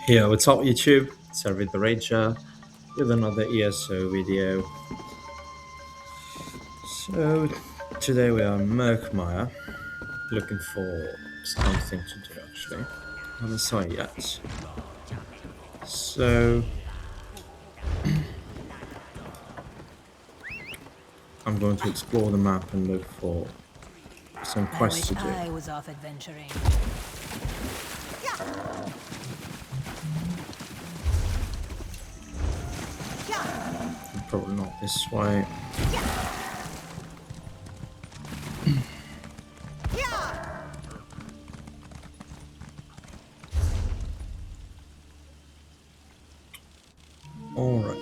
Here, what's up YouTube? It's the Ranger with another ESO video. So today we are in Murkmire, looking for something to do actually. I haven't saw it yet. So I'm going to explore the map and look for some I quests wish to do. I was off adventuring. Probably not this way. Alright.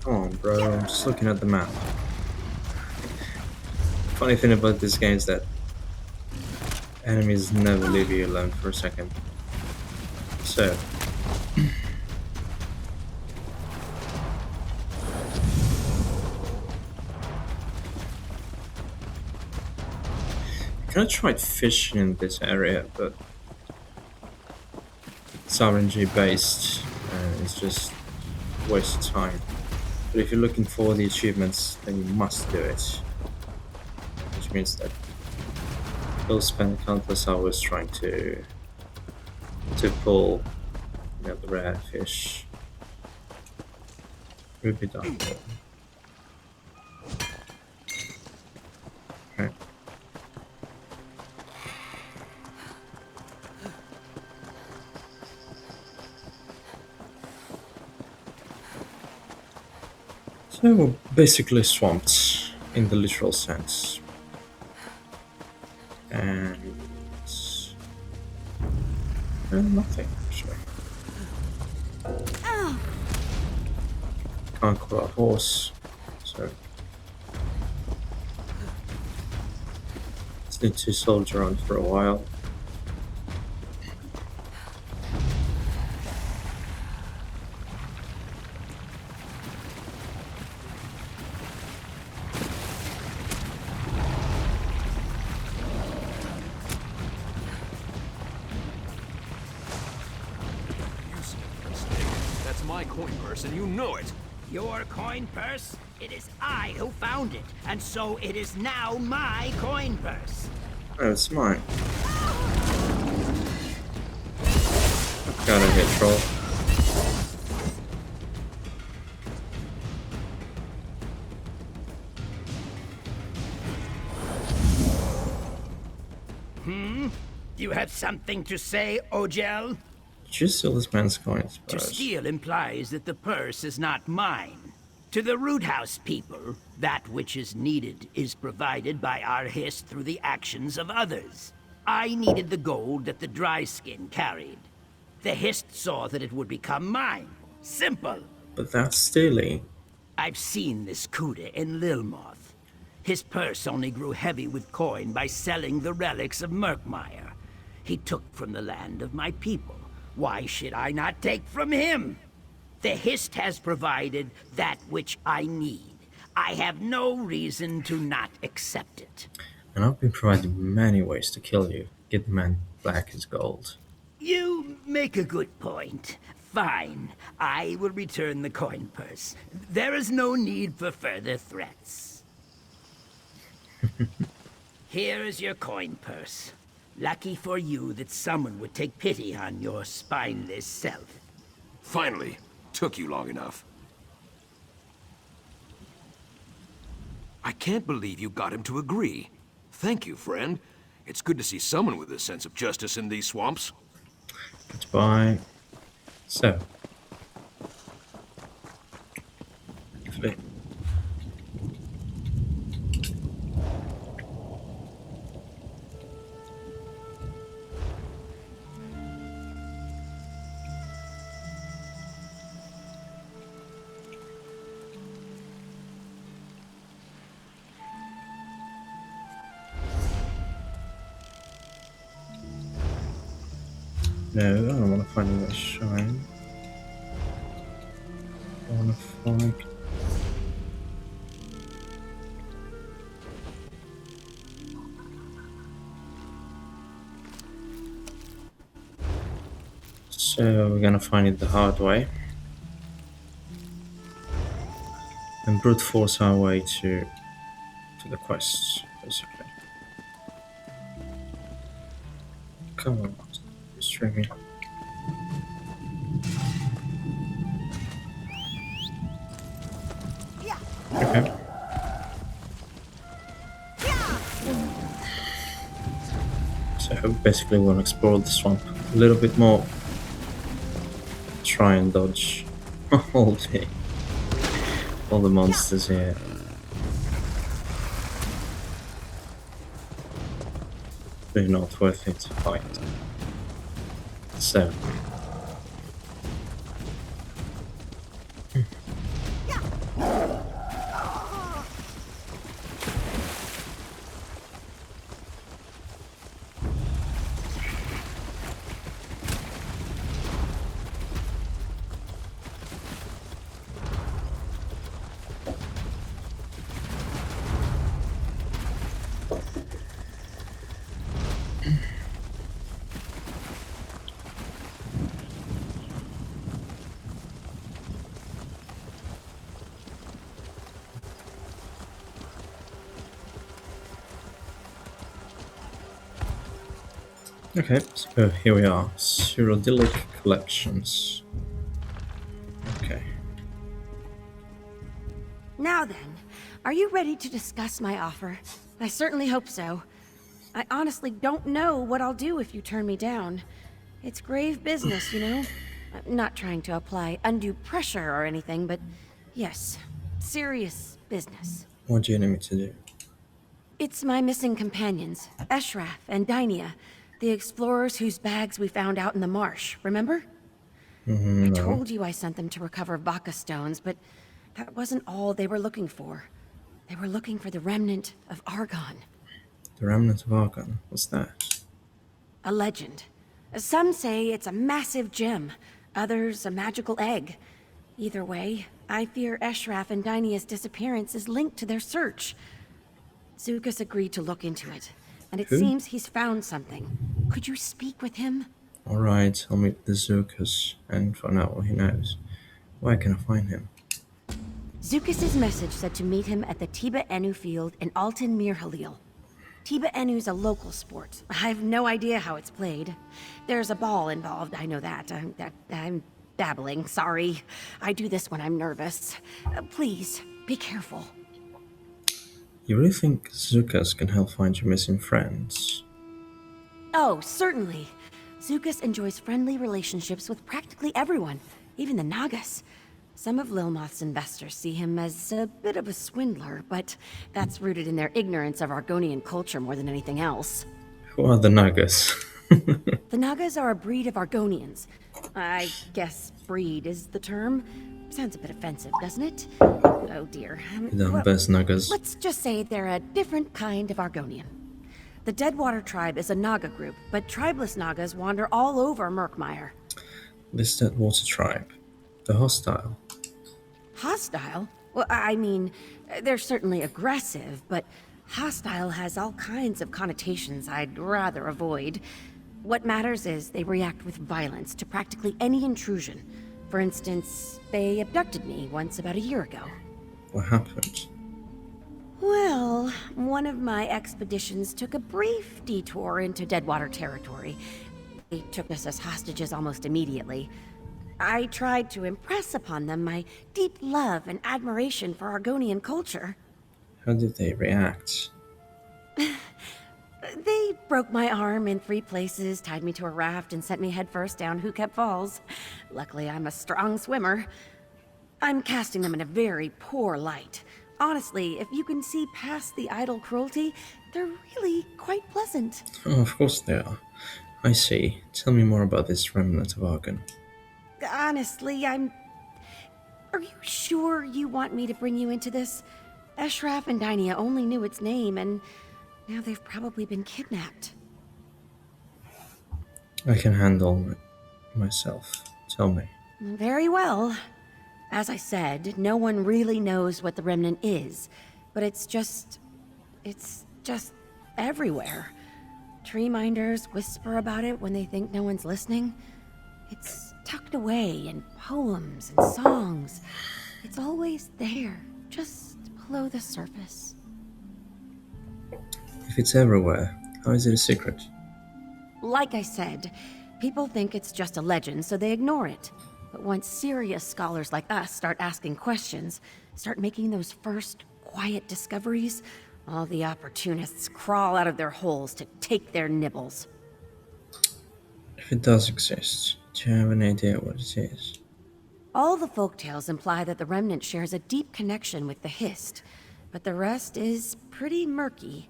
Come on, bro. I'm just looking at the map. Funny thing about this game is that enemies never leave you alone for a second. So, I kind of tried fishing in this area, but it's RNG based and it's just a waste of time. But if you're looking for the achievements, then you must do it. Which means that you'll spend countless hours trying to pull the rare fish. Ruby done. Okay. So we're basically swamped in the literal sense. And nothing actually. Can't call a horse, so just need to soldier on for a while. That's my coin purse, and you know it. Your coin purse? It is I who found it, and so it is now my coin purse. Oh, it's mine. Gotta hit troll. You have something to say, Ogel? Did you steal this man's coins, To bros? steal implies that the purse is not mine. To the Root House people, that which is needed is provided by our hist through the actions of others. I needed the gold that the dry skin carried. The hist saw that it would become mine. Simple. But that's stealing. I've seen this Kuda in Lilmoth. His purse only grew heavy with coin by selling the relics of Murkmire. He took from the land of my people. Why should I not take from him? The Hist has provided that which I need. I have no reason to not accept it. And I've been provided many ways to kill you. Get the man back his gold. You make a good point. Fine. I will return the coin purse. There is no need for further threats. Here is your coin purse. Lucky for you that someone would take pity on your spineless self. Finally. Took you long enough. I can't believe you got him to agree. Thank you, friend. It's good to see someone with a sense of justice in these swamps. Goodbye. So. Hopefully. No, I don't want to find another shrine. I want to find... So we're gonna find it the hard way and brute force our way to the quest, basically. Come on, destroy me. Okay. So basically we want to explore the swamp a little bit more. Try and dodge all the monsters here. They're not worth it to fight. So okay, so here we are. Cyrodiilic collections. Okay. Now then, are you ready to discuss my offer? I certainly hope so. I honestly don't know what I'll do if you turn me down. It's grave business, you know? I'm not trying to apply undue pressure or anything, but yes, serious business. What do you need me to do? It's my missing companions, Eshraf and Dynia, the explorers whose bags we found out in the marsh, remember? I No. told you I sent them to recover Baka stones, but that wasn't all they were looking for. They were looking for the remnant of Argon. The Remnant of Argon. What's that? A legend. Some say it's a massive gem, others a magical egg. Either way, I fear Eshraf and Dynia's disappearance is linked to their search. Zukas agreed to look into it, and it Who? seems he's found something. Could you speak with him? Alright, I'll meet the Zukas and find out what he knows. Where can I find him? Zukas's message said to meet him at the Tiba Enu field in Altan Mir Halil. Tiba Enu's a local sport. I have no idea how it's played. There's a ball involved, I know that. I'm babbling, sorry. I do this when I'm nervous. Please, be careful. You really think Zukas can help find your missing friends? Oh, certainly. Zukas enjoys friendly relationships with practically everyone, even the Nagas. Some of Lilmoth's investors see him as a bit of a swindler, but that's rooted in their ignorance of Argonian culture more than anything else. Who are the Nagas? The Nagas are a breed of Argonians. I guess breed is the term. Sounds a bit offensive, doesn't it? Oh dear. The Well, best Nagas. let's just say they're a different kind of Argonian. The Deadwater tribe is a Naga group, but tribeless Nagas wander all over Murkmire. This Deadwater tribe. The hostile. Hostile? Well, I mean, they're certainly aggressive, but hostile has all kinds of connotations I'd rather avoid. What matters is they react with violence to practically any intrusion. For instance, they abducted me once about a year ago. What happened? Well, one of my expeditions took a brief detour into Deadwater territory. They took us as hostages almost immediately. I tried to impress upon them my deep love and admiration for Argonian culture. How did they react? They broke my arm in 3 places, tied me to a raft, and sent me headfirst down Hukep Falls. Luckily, I'm a strong swimmer. I'm casting them in a very poor light. Honestly, if you can see past the idle cruelty, they're really quite pleasant. Oh, of course they are. I see. Tell me more about this Remnant of Argon. Honestly, Are you sure you want me to bring you into this? Eshraf and Dynia only knew its name, and now they've probably been kidnapped. I can handle myself. Tell me. Very well. As I said, no one really knows what the Remnant is, but it's just everywhere. Tree minders whisper about it when they think no one's listening. It's tucked away in poems and songs. It's always there, just below the surface. If it's everywhere, how is it a secret? Like I said, people think it's just a legend, so they ignore it. But once serious scholars like us start asking questions, start making those first quiet discoveries, all the opportunists crawl out of their holes to take their nibbles. If it does exist, do you have an idea what it is? All the folktales imply that the Remnant shares a deep connection with the Hist, but the rest is pretty murky.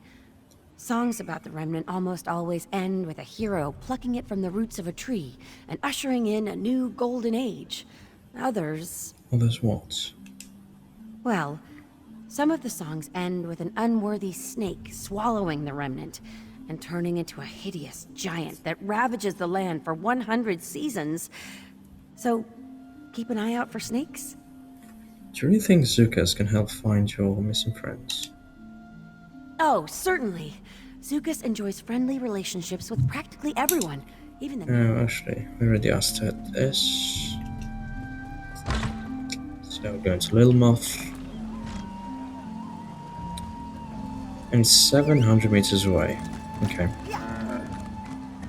Songs about the Remnant almost always end with a hero plucking it from the roots of a tree and ushering in a new golden age. Others, Others what? well, some of the songs end with an unworthy snake swallowing the Remnant and turning into a hideous giant that ravages the land for 100 seasons. So, keep an eye out for snakes. Do you really think Zukas can help find your missing friends? Oh, certainly. Zukas enjoys friendly relationships with practically everyone, even the... No, actually, we already asked her this. So we're going to Little Moth. And it's 700 meters away. Okay.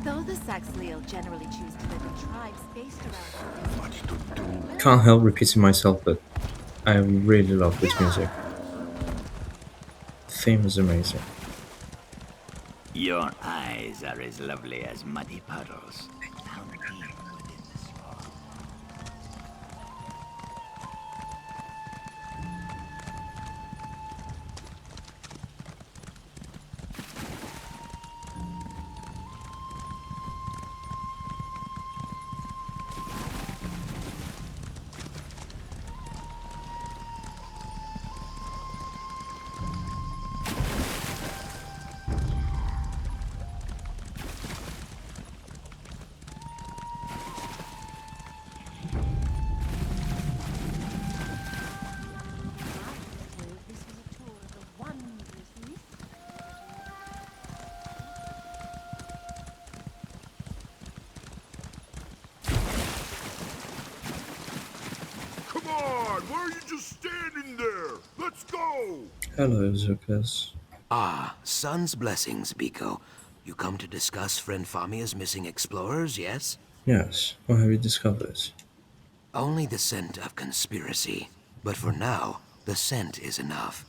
Though the Saxhleel generally choose to live in tribes based around Can't help repeating myself, but I really love this music. The theme is amazing. Your eyes are as lovely as muddy puddles. How deep within the swamp. this was a tour of the wondrous reef. Come on! Why are you just standing there? Let's go! Hello, Zukas. Ah, Sun's blessings, Biko. You come to discuss friend Famia's missing explorers, yes? Yes, what have you discovered? Only the scent of conspiracy. But for now, the scent is enough.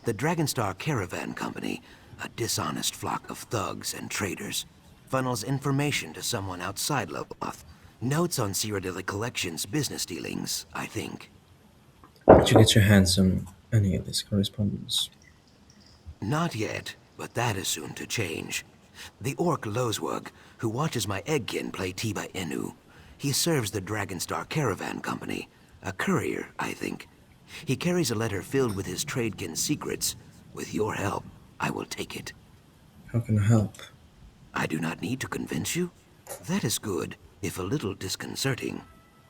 The Dragonstar Caravan Company, a dishonest flock of thugs and traitors, funnels information to someone outside Lilmoth. Notes on Cyrodiilic Collection's business dealings, I think. Did you get your hands on any of this correspondence? Not yet, but that is soon to change. The orc Lozwug, who watches my eggkin play Tiba Inu, he serves the Dragonstar Caravan Company, a courier, I think. He carries a letter filled with his tradekin's secrets. With your help, I will take it. How can I help? I do not need to convince you. That is good, if a little disconcerting.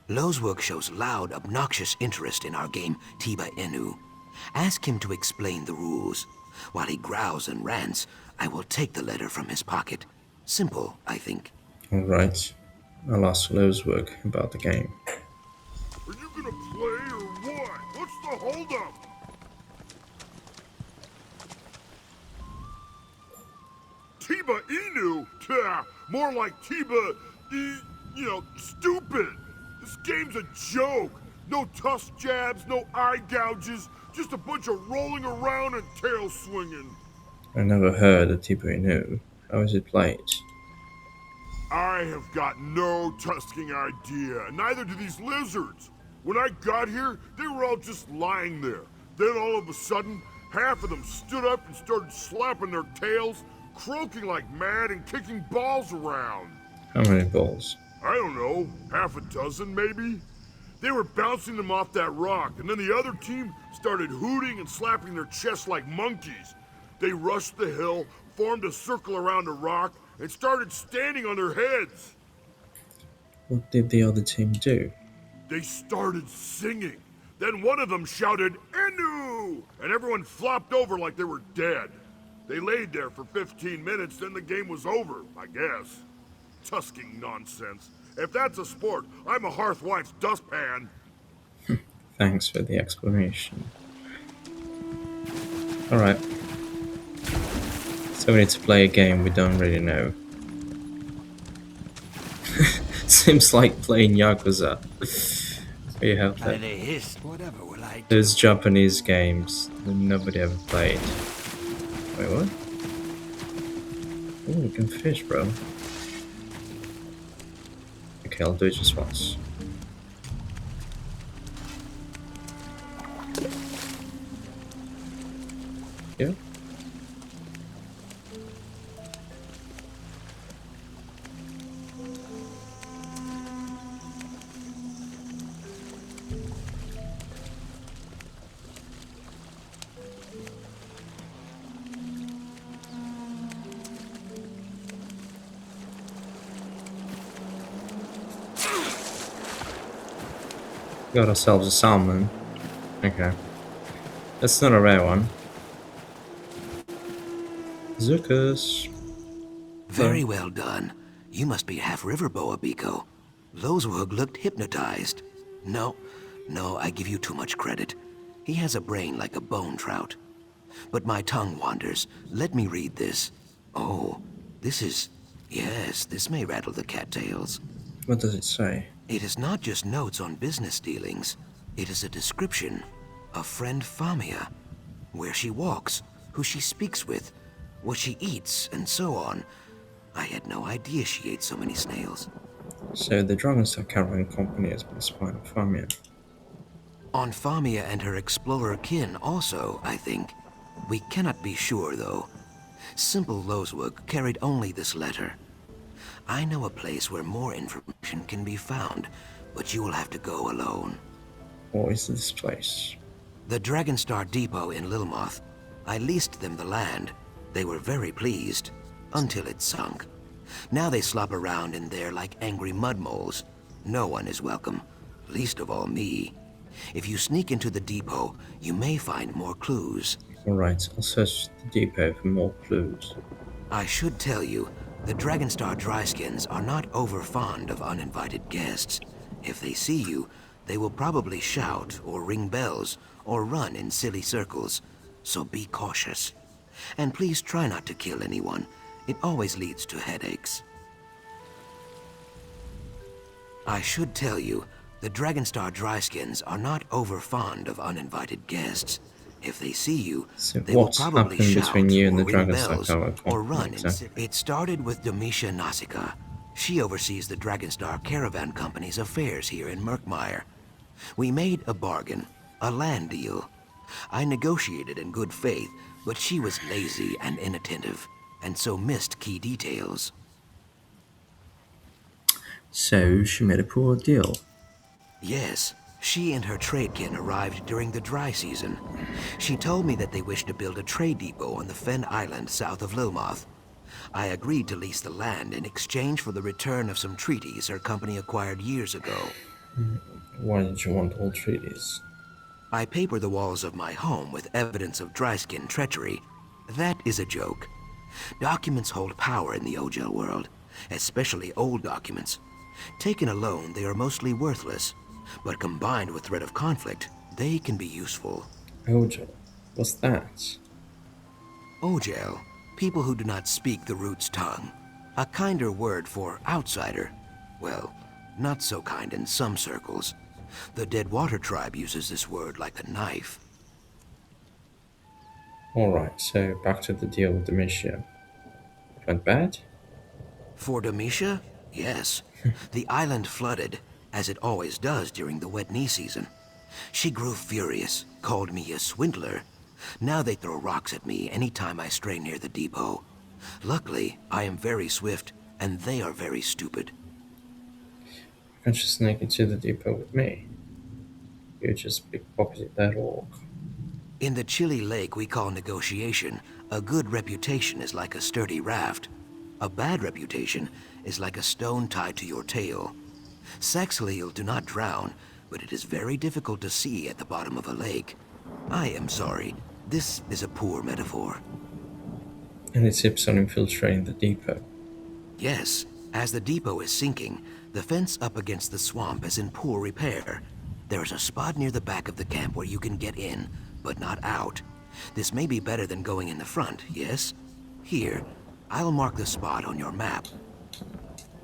Lozwug shows loud, obnoxious interest in our game Tiba Inu. Ask him to explain the rules. While he growls and rants, I will take the letter from his pocket. Simple, I think. Alright, I'll ask Lozwug about the game. Are you gonna play or what? What's the holdup? Tiba Inu? Tah, more like Tiba, stupid. This game's a joke. No tusk jabs, no eye gouges, just a bunch of rolling around and tail swinging. I never heard of Tiba Inu. How is it played? I have got no tusking idea, neither do these lizards. When I got here, they were all just lying there. Then all of a sudden, half of them stood up and started slapping their tails, croaking like mad and kicking balls around. How many balls? I don't know, half a dozen maybe? They were bouncing them off that rock, and then the other team started hooting and slapping their chests like monkeys. They rushed the hill, formed a circle around a rock, and started standing on their heads. What did the other team do? They started singing. Then one of them shouted, "Enu!" and everyone flopped over like they were dead. They laid there for 15 minutes, then the game was over, I guess. Tusking nonsense. If that's a sport, I'm a hearthwife's dustpan. Thanks for the explanation. Alright. So we need to play a game we don't really know. Seems like playing Yakuza. Where you have that. Whatever will I do? Those Japanese games that nobody ever played. Wait, what? Oh, you can fish, bro. Okay, I'll do it just once. Yeah. Got ourselves a salmon. Okay. That's not a rare one. Zucchus. Very well done. You must be half river boa, Biko. Loswug looked hypnotized. No, I give you too much credit. He has a brain like a bone trout. But my tongue wanders. Let me read this. Oh, this is... Yes, this may rattle the cattails. What does it say? It is not just notes on business dealings. It is a description of friend Famia. Where she walks, who she speaks with, what she eats, and so on. I had no idea she ate so many snails. So the Dragonstar Caravan Company has been spying on Famia. On Famia and her explorer kin also, I think. We cannot be sure, though. Simple Loswug carried only this letter. I know a place where more information can be found, but you will have to go alone. What is this place? The Dragonstar Depot in Lilmoth. I leased them the land. They were very pleased, until it sunk. Now they slop around in there like angry mudmoles. No one is welcome, least of all me. If you sneak into the depot, you may find more clues. Alright, I'll search the depot for more clues. I should tell you, the Dragonstar Dryskins are not over fond of uninvited guests. If they see you, they will probably shout or ring bells or run in silly circles, so be cautious. And please try not to kill anyone. It always leads to headaches. I should tell you, the Dragonstar Dryskins are not over fond of uninvited guests. If they see you, So they will what's probably happened shout between you and or the ring Dragonstar bells Caravan or Company? run. Exactly. It started with Domitia Nausicaa. She oversees the Dragonstar Caravan Company's affairs here in Murkmire. We made a bargain, a land deal. I negotiated in good faith, but she was lazy and inattentive, and so missed key details. So she made a poor deal. Yes, she and her tradekin arrived during the dry season. She told me that they wished to build a trade depot on the Fen Island south of Lilmoth. I agreed to lease the land in exchange for the return of some treaties her company acquired years ago. Why did you want all treaties? I paper the walls of my home with evidence of dryskin treachery. That is a joke. Documents hold power in the Ojel world, especially old documents. Taken alone, they are mostly worthless, but combined with threat of conflict, they can be useful. Ojo, what's that? Ojel, people who do not speak the root's tongue. A kinder word for outsider. Well, not so kind in some circles. The Deadwater tribe uses this word like a knife. Alright, so back to the deal with Domitia. It went bad? For Domitia? Yes. The island flooded, as it always does during the wet knee season. She grew furious, called me a swindler. Now they throw rocks at me anytime I stray near the depot. Luckily, I am very swift, and they are very stupid. Why can't you sneak into the depot with me? You just pickpocketed that orc. In the chilly lake we call negotiation, a good reputation is like a sturdy raft. A bad reputation is like a stone tied to your tail. Saxhleel do not drown, but it is very difficult to see at the bottom of a lake. I am sorry, this is a poor metaphor. And it tips on infiltrating the depot. Yes, as the depot is sinking, The fence up against the swamp is in poor repair. There is a spot near the back of the camp where you can get in, but not out. This may be better than going in the front, yes? Here, I'll mark the spot on your map.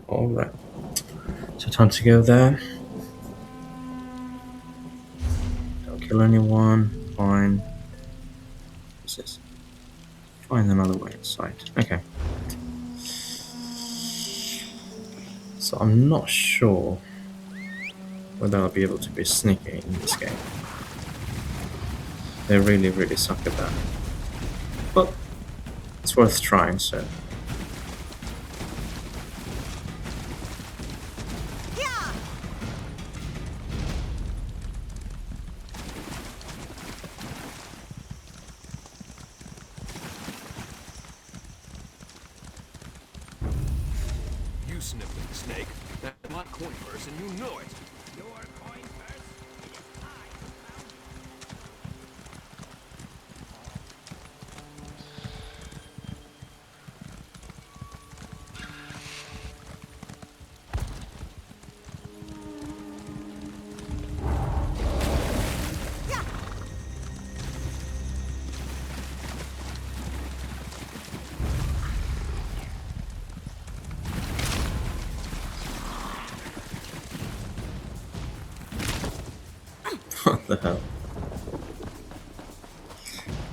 Alright. So time to go there. Don't kill anyone. Fine. What's this? Find another way inside. Okay. So I'm not sure whether I'll be able to be sneaky in this game. They really, really suck at that. But it's worth trying, so. You sniffling snake. That's my coin purse and you know it. Your coin purse? It is I who found it. What the hell?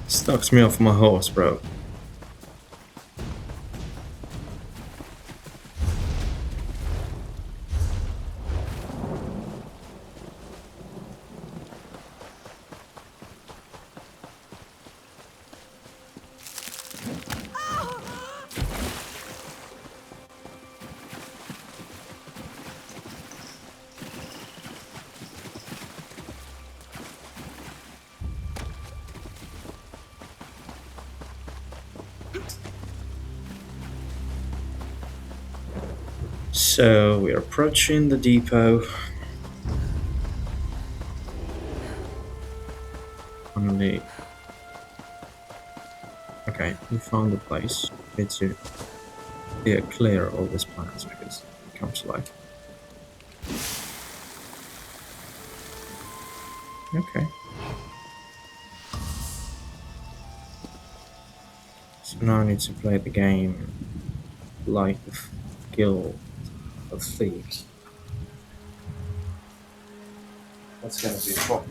This knocks me off my horse, bro. So we're approaching the depot. Finally. Okay, we found the place. Need to clear all these plants because it comes to life. Okay. So now I need to play the game like the Guild of Thieves. That's gonna be fun.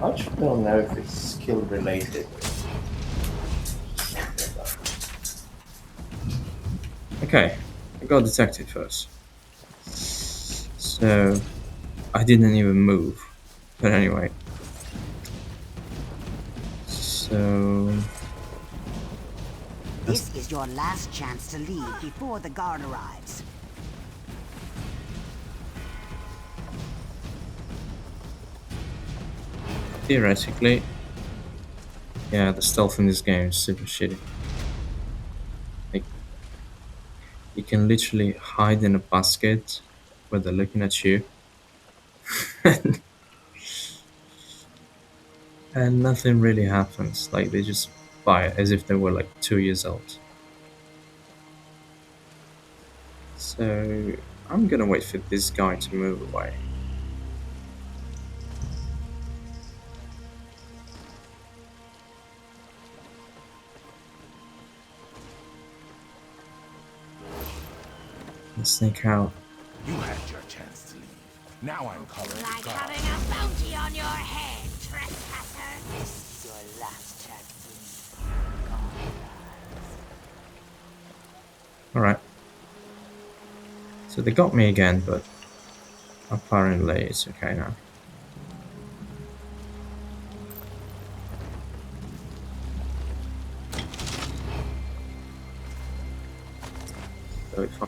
I actually don't know if it's skill related. Okay, I got detected first. So I didn't even move. But anyway. So This is your last chance to leave before the guard arrives. theoretically, yeah, the stealth in this game is super shitty. Like, you can literally hide in a basket where they're looking at you, and nothing really happens. Like, they just buy it as if they were like 2 years old. So I'm gonna wait for this guy to move away. And sneak out. You had your chance to leave. Now I'm calling Like the guard. having a bounty on your head, trespasser. This is your last chance to leave. Alright. So they got me again, but apparently it's okay now. So if I,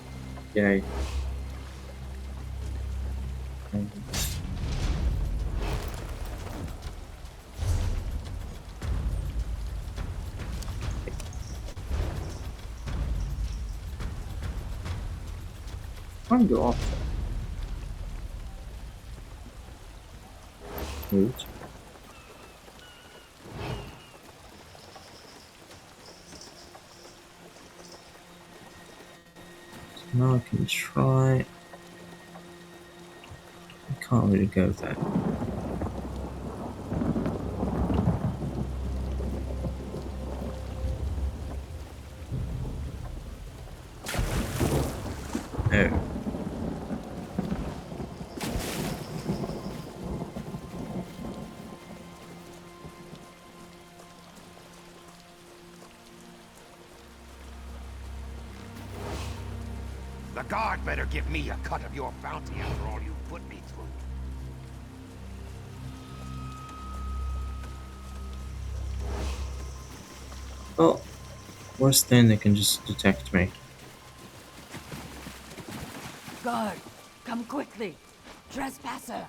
yay. Can't go off there. Root. Now I can try. I can't really go there. Oh. The guard better give me a cut of your bounty after all you put me through. Well, worst thing, they can just detect me. Guard, come quickly. Trespasser.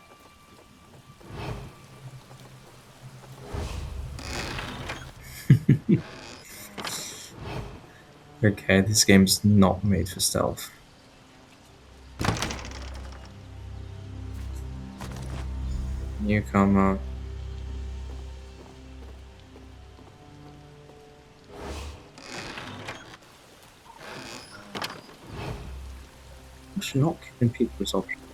Okay, this game's not made for stealth. Newcomer. Actually, not killing people is optional.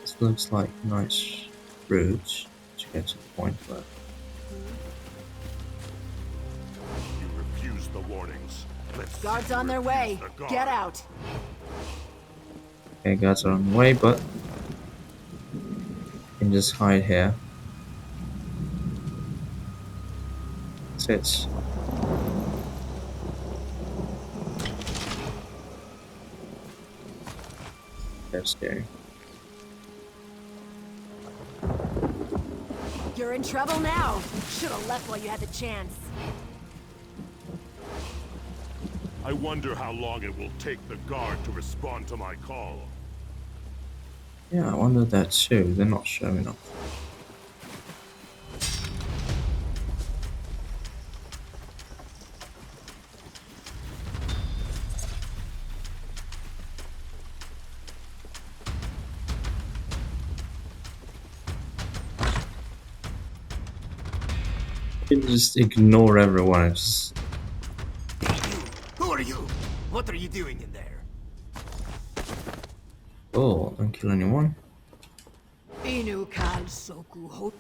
This looks like a nice route to get to the point where. You refuse the warnings. Let's see Guards you on their refuse way. the guard. Get out. Okay, guys are on the way, but you can just hide here. That's it. That's scary. You're in trouble now. Should have left while you had the chance. I wonder how long it will take the guard to respond to my call. Yeah, I wonder that too. They're not showing up. You can just ignore everyone and just. Who are you? What are you doing in there? Oh, don't kill anyone. Inu kal soku ho.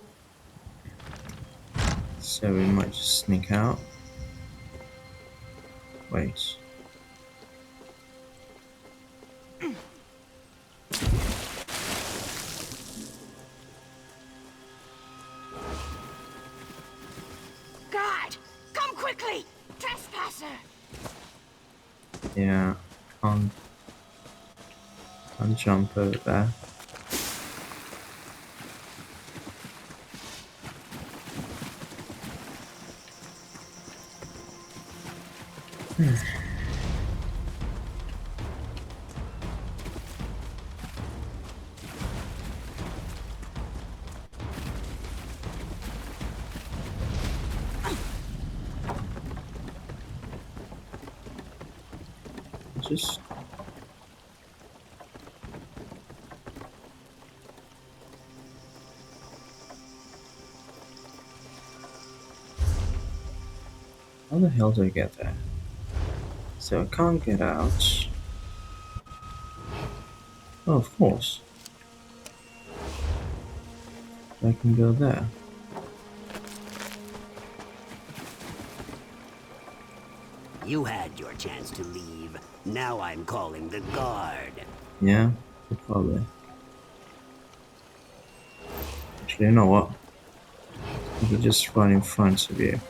So we might just sneak out. Wait. Guard, come quickly. Trespasser. Yeah, can't jump over there. Just how the hell do I get there? So I can't get out. Oh, of course. I can go there. You had your chance to leave. Now I'm calling the guard. Yeah, probably. Actually, you know what? I could just run in front of you.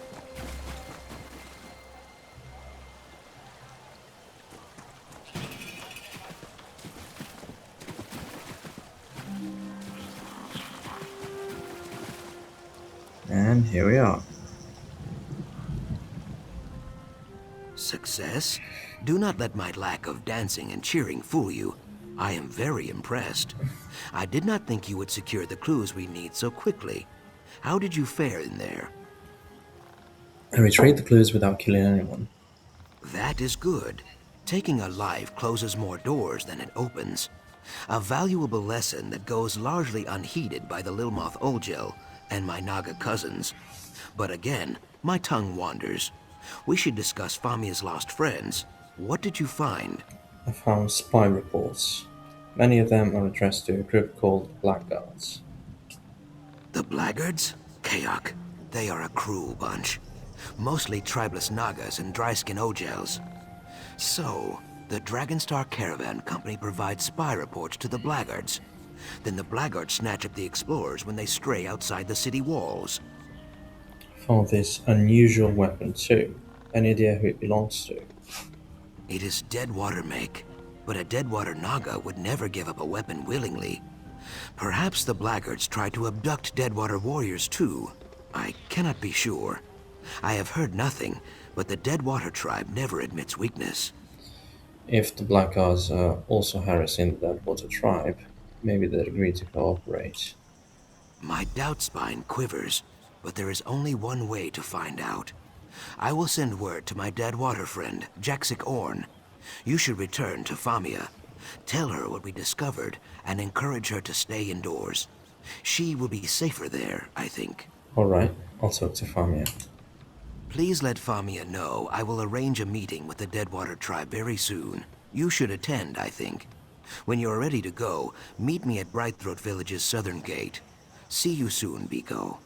And here we are. Success? Do not let my lack of dancing and cheering fool you. I am very impressed. I did not think you would secure the clues we need so quickly. How did you fare in there? I retrieved the clues without killing anyone. That is good. Taking a life closes more doors than it opens. A valuable lesson that goes largely unheeded by the Lilmoth Olgel and my Naga cousins. But again, my tongue wanders. We should discuss Famia's lost friends. What did you find? I found spy reports. Many of them are addressed to a group called Blackguards. The Blackguards? Kayak. They are a cruel bunch. Mostly tribeless Nagas and dry-skin Ogels. So, the Dragonstar Caravan Company provides spy reports to the Blackguards. Then the Blackguards snatch up the explorers when they stray outside the city walls. Found this unusual weapon too. Any idea who it belongs to? It is Deadwater make, but a Deadwater Naga would never give up a weapon willingly. Perhaps the Blackguards tried to abduct Deadwater warriors too. I cannot be sure. I have heard nothing, but the Deadwater tribe never admits weakness. If the Blackguards are also harassing the Deadwater tribe, maybe they'd agree to cooperate. My doubt spine quivers, but there is only one way to find out. I will send word to my Deadwater friend, Jaxic Orn. You should return to Famia. Tell her what we discovered and encourage her to stay indoors. She will be safer there, I think. Alright, I'll talk to Famia. Please let Famia know I will arrange a meeting with the Deadwater tribe very soon. You should attend, I think. When you are ready to go, meet me at Brightthroat Village's southern gate. See you soon, Biko.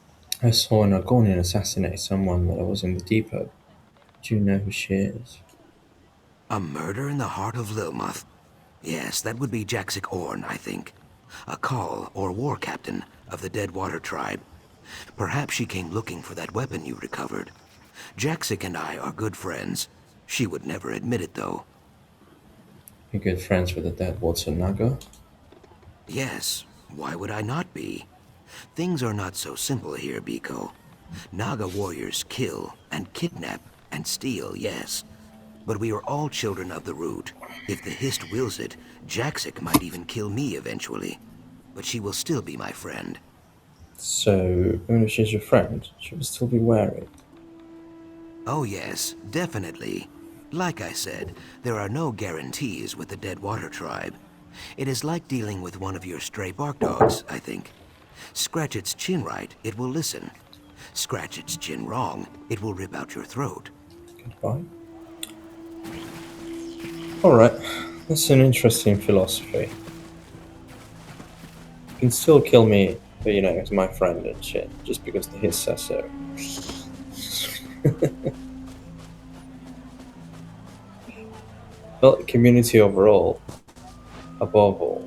I saw an Argonian assassinate someone while I was in the depot. Do you know who she is? A murder in the heart of Lilmoth? Yes, that would be Jaxic Orn, I think. A call or war captain of the Deadwater tribe. Perhaps she came looking for that weapon you recovered. Jaxic and I are good friends. She would never admit it, though. You're good friends with the Deadwater Naga? Yes, why would I not be? Things are not so simple here, Biko. Naga warriors kill and kidnap and steal, yes. But we are all children of the root. If the Hist wills it, Jaxic might even kill me eventually. But she will still be my friend. So, even if she's your friend, she will still be wary. Oh yes, definitely. Like I said, there are no guarantees with the Deadwater tribe. It is like dealing with one of your stray bark dogs, I think. Scratch its chin right, it will listen. Scratch its chin wrong, it will rip out your throat. Goodbye. Alright, that's an interesting philosophy. You can still kill me, but you know, as my friend and shit, just because the Hist says so. Well, community overall, above all.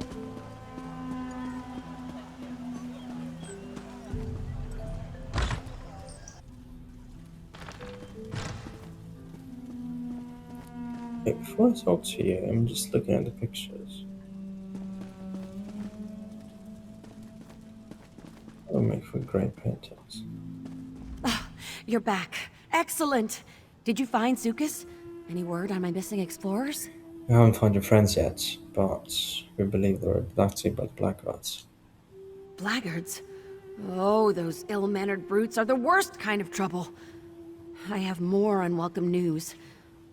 Hey, before I talk to you, I'm just looking at the pictures. That'll make for great paintings. You're back. Excellent. Did you find Zukas? Any word on my missing explorers? We haven't found your friends yet, but we believe they were abducted by the Blackguards. Blackguards? Oh, those ill-mannered brutes are the worst kind of trouble. I have more unwelcome news.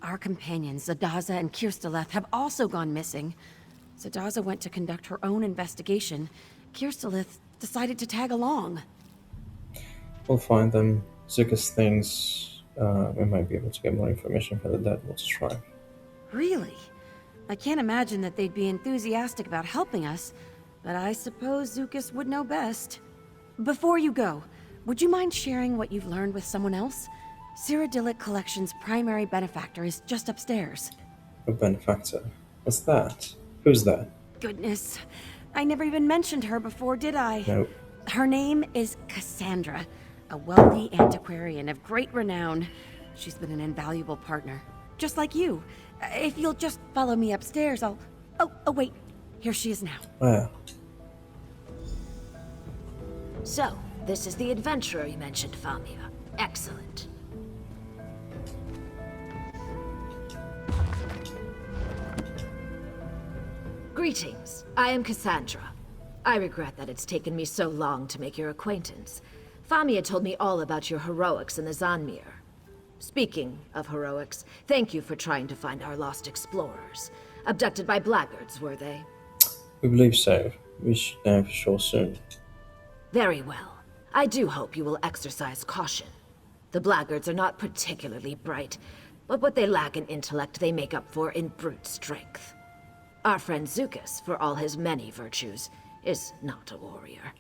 Our companions, Zadaza and Kirsteleth, have also gone missing. Zadaza went to conduct her own investigation. Kirsteleth decided to tag along. We'll find them. Zukas thinks we might be able to get more information from the Deadwater tribe. Really? I can't imagine that they'd be enthusiastic about helping us, but I suppose Zukas would know best. Before you go, would you mind sharing what you've learned with someone else? Cyrodiilic Collection's primary benefactor is just upstairs. A benefactor? What's that? Who's that? Goodness, I never even mentioned her before, did I? No. Her name is Cassandra, a wealthy antiquarian of great renown. She's been an invaluable partner, just like you. If you'll just follow me upstairs, I'll... Oh, wait. Here she is now. Where? So, this is the adventurer you mentioned, Famia. Excellent. Greetings. I am Cassandra. I regret that it's taken me so long to make your acquaintance. Famia told me all about your heroics in the Zanmir. Speaking of heroics, thank you for trying to find our lost explorers. Abducted by blackguards, were they? We believe so. We should know for sure soon. Very well. I do hope you will exercise caution. The blackguards are not particularly bright, but what they lack in intellect they make up for in brute strength. Our friend Zukas, for all his many virtues, is not a warrior.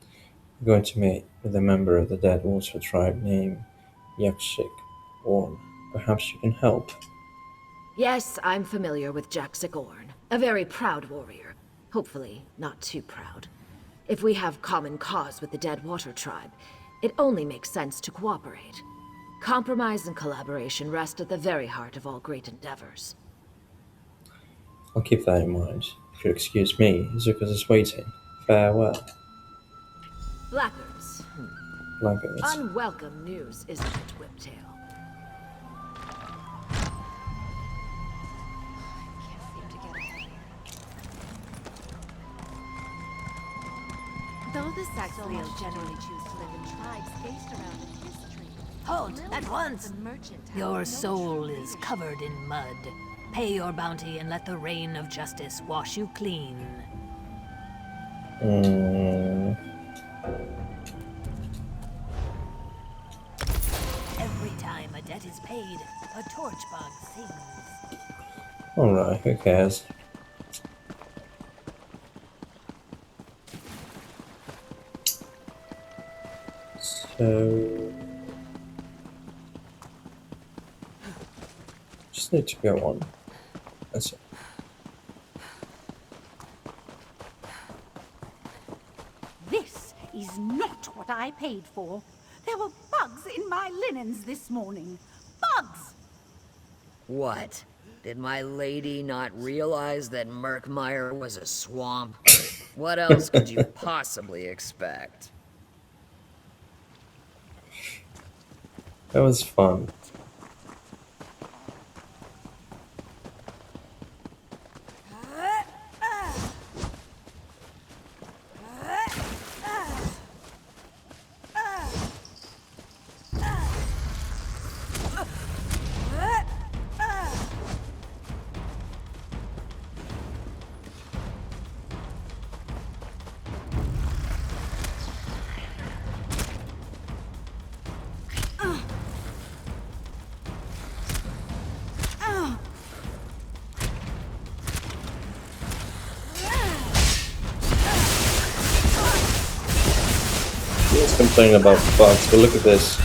We're going to meet with a member of the Dead Water tribe named Yaksik Orn. Perhaps you can help. Yes, I'm familiar with Jaxic Orn, a very proud warrior. Hopefully, not too proud. If we have common cause with the Dead Water tribe, it only makes sense to cooperate. Compromise and collaboration rest at the very heart of all great endeavors. I'll keep that in mind. If you'll excuse me, Zukas is waiting. Farewell. Blackguards. Blackguards. Unwelcome news, isn't it, Whiptail? Can't seem to get ahead. Though the Saxleal generally choose to live in tribes based around a history. Halt at once! The merchant has Your no soul true is leadership. covered in mud. Pay your bounty and let the rain of justice wash you clean. Every time a debt is paid, a torchbug sings. Alright, who cares? So... just need to go on. That's it. This is not what I paid for. There were bugs in my linens this morning. Bugs! What? Did my lady not realize that Murkmire was a swamp? What else could you possibly expect? That was fun. Let's complain about bugs, but look at this.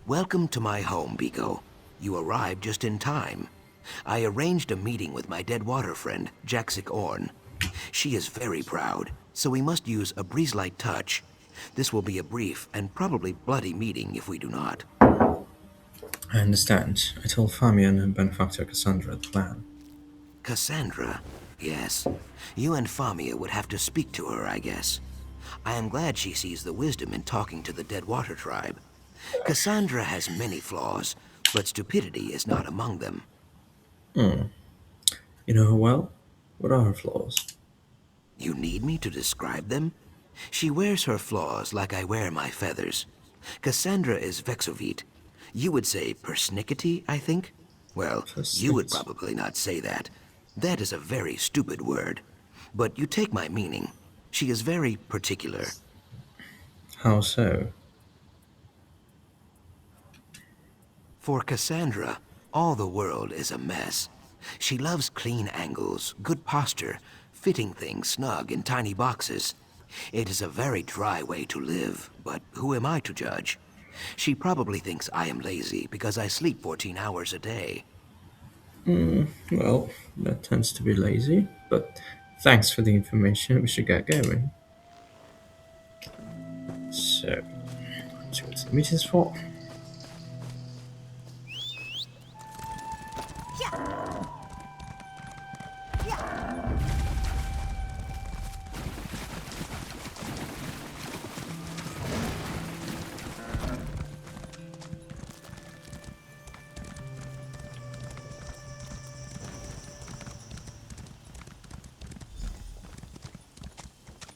Welcome to my home, Biko. You arrived just in time. I arranged a meeting with my dead water friend, Jaxic Orn. She is very proud, so we must use a breeze-like touch. This will be a brief and probably bloody meeting if we do not. I understand. I told Famian and benefactor Cassandra the plan. Cassandra? Yes. You and Famia would have to speak to her, I guess. I am glad she sees the wisdom in talking to the Dead Water tribe. Cassandra has many flaws, but stupidity is not among them. You know her well? What are her flaws? You need me to describe them? She wears her flaws like I wear my feathers. Cassandra is vexovite. You would say persnickety, I think? Well, you would probably not say that. That is a very stupid word. But you take my meaning. She is very particular. How so? For Cassandra, all the world is a mess. She loves clean angles, good posture, fitting things snug in tiny boxes. It is a very dry way to live, but who am I to judge? She probably thinks I am lazy because I sleep 14 hours a day. Well, that tends to be lazy, but thanks for the information. We should get going. So, let's see what the meeting's for.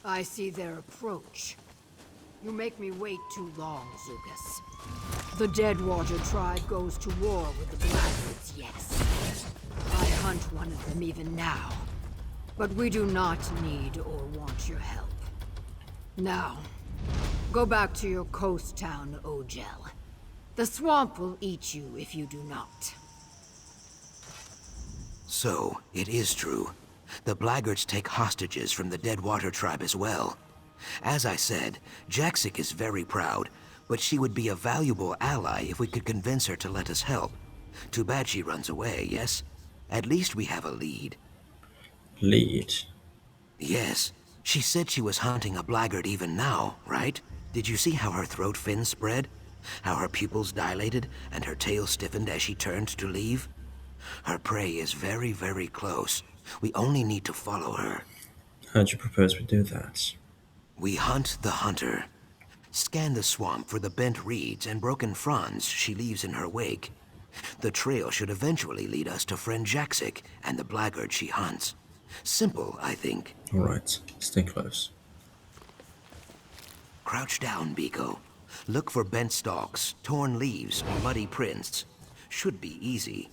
I see their approach. You make me wait too long, Zukas. The Deadwater tribe goes to war with the Blackfoots, yes. I hunt one of them even now. But we do not need or want your help. Now, go back to your coast town, Ogel. The swamp will eat you if you do not. So, it is true. The Blaggards take hostages from the Deadwater tribe as well. As I said, Jaxic is very proud, but she would be a valuable ally if we could convince her to let us help. Too bad she runs away, yes? At least we have a lead. Lead? Yes. She said she was hunting a Blaggard even now, right? Did you see how her throat fins spread? How her pupils dilated and her tail stiffened as she turned to leave? Her prey is very, very close. We only need to follow her. How do you propose we do that? We hunt the hunter. Scan the swamp for the bent reeds and broken fronds she leaves in her wake. The trail should eventually lead us to friend Jaxic and the Blaggard she hunts. Simple, I think. Alright, stay close. Crouch down, Biko. Look for bent stalks, torn leaves, or muddy prints. Should be easy.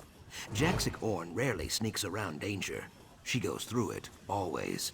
Jaxic Orn rarely sneaks around danger. She goes through it, always.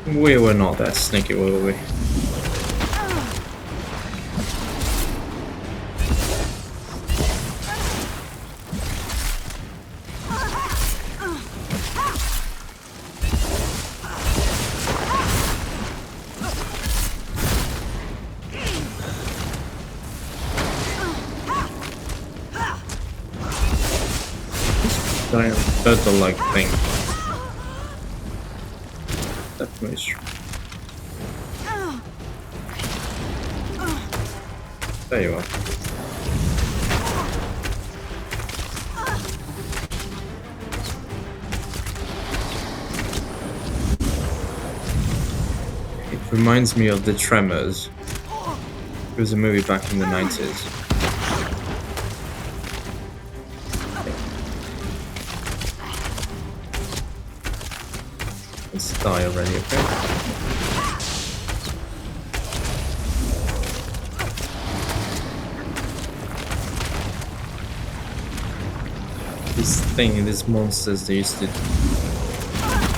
We were not that sneaky, were we? Giant turtle-like thing. Definitely true. There you are. It reminds me of The Tremors. It was a movie back in the 90s. Let's die already, okay? These monsters, they used to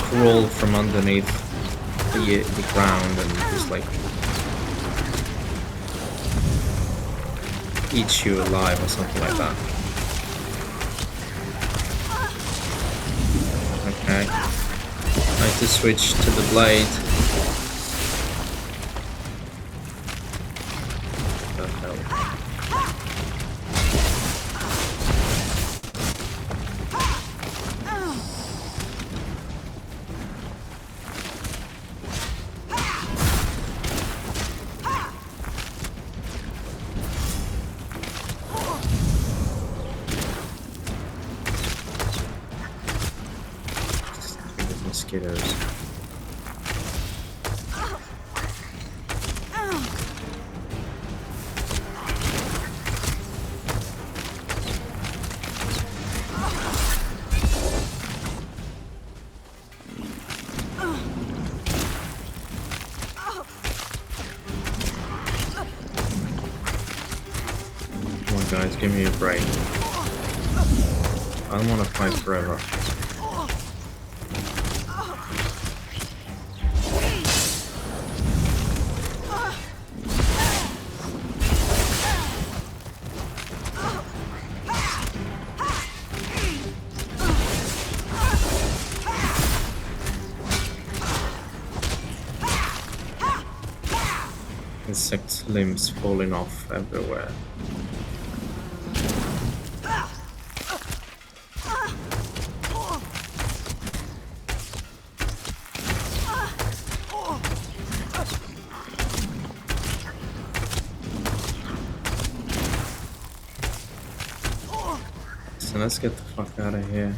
crawl from underneath the ground and just like eat you alive or something like that. Okay. I have to switch to the blade. What the hell? Mosquitoes. Come on, guys, give me a break. I don't want to fight forever. Insect limbs falling off everywhere. So let's get the fuck out of here.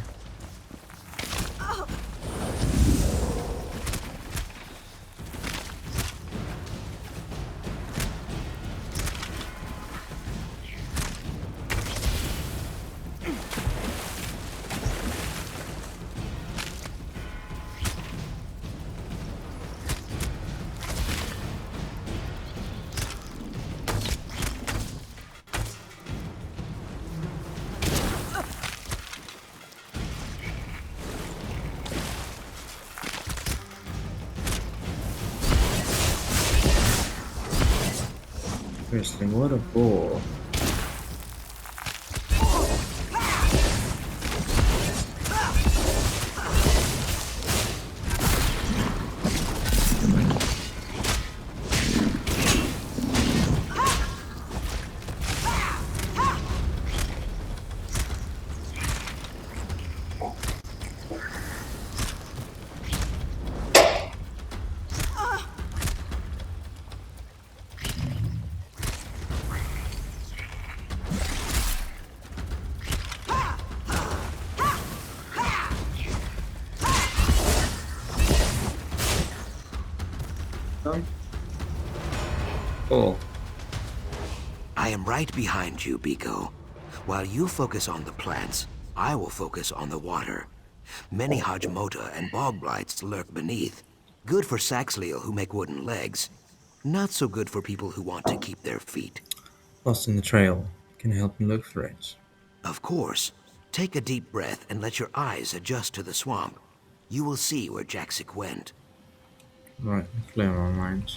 Seriously, what a bore. Cool. I am right behind you, Biko. While you focus on the plants, I will focus on the water. Many Hajmota and bog blights lurk beneath. Good for Saxleel who make wooden legs. Not so good for people who want to keep their feet. Lost in the trail. Can you help me look for it? Of course. Take a deep breath and let your eyes adjust to the swamp. You will see where Jaxic went. Right, clear my mind.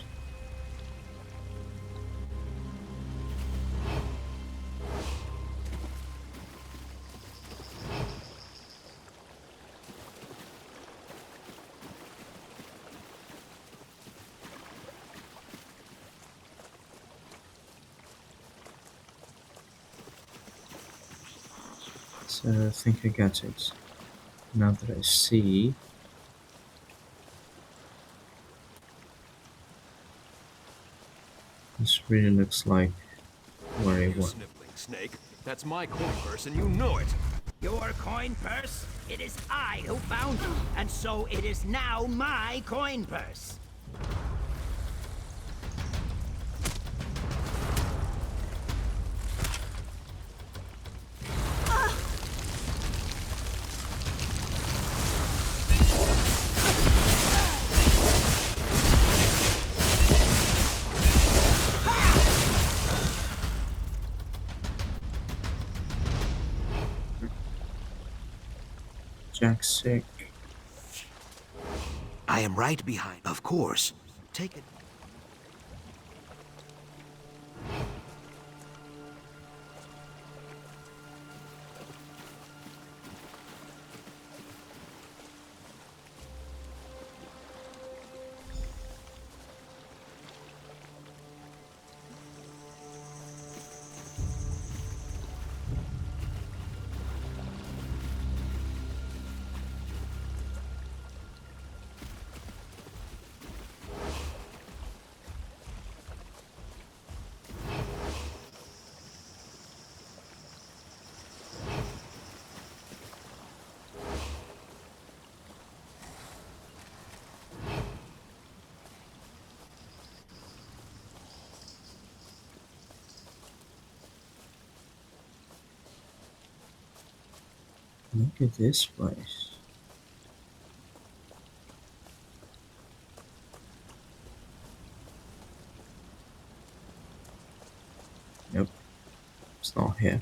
So I think I got it. Now that I see. This really looks like where I want. Sniveling snake. That's my coin purse and you know it. Your coin purse? It is I who found it, and so it is now my coin purse. Jaxic. I am right behind. Of course. Take it. Look at this place. Nope, it's not here.